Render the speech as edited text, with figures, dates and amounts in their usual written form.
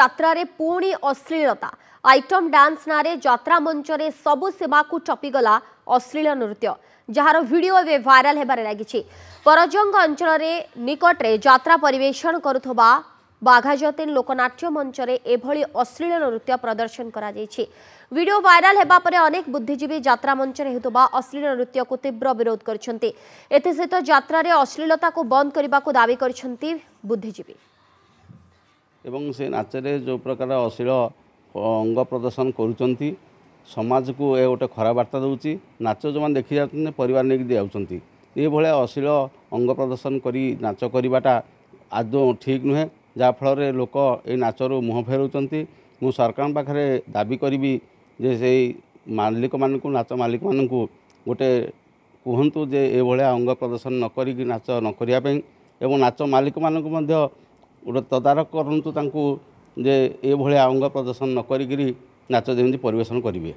যাত্রা রে পুଣି অশ্লীলতা आइटम डांस नारे यात्रा मंच रे सबु सीमा को टपीगला अश्लील नृत्य जार वीडियो ए भाइराल हेबारे लागिछि। परजंग अंचल रे निकट रे यात्रा परिवेषण करुथबा बाघाजतीन लोकनाट्य मंच रे एभली अश्लील नृत्य प्रदर्शन करा जायछि। वीडियो भाइराल हेबा परे अनेक बुद्धिजीवी यात्रा मंच रे हेतुबा अश्लील नृत्य को तीव्र विरोध करछन्ति। एते सहित यात्रा रे अश्लीलता को बंद करबा को दाबी करछन्ति बुद्धिजीवी। एवं से नाचरे जो प्रकार अश्लील अंग प्रदर्शन करुँच समाज को यह गोटे खराब वार्ता दूसरी नाच जो मैंने देखी जाते परिवार नहीं दिखाऊँच ये भाया अश्लील अंग प्रदर्शन करी नाच करवाटा आदौ ठीक नुहे जहाँफल लोक ये नाचर मुह फेराऊँच। मु सरकार पाखे दाबी करी जे से मालिक मान नाच मालिक मान गोटे कहतु जे ये भाया अंग प्रदर्शन न करी नाच न करने एवं नाच मालिक मान गोटे तदारक करूँ जे ये भाया अंग प्रदर्शन न करी नाच जमी परिवेशन करेंगे।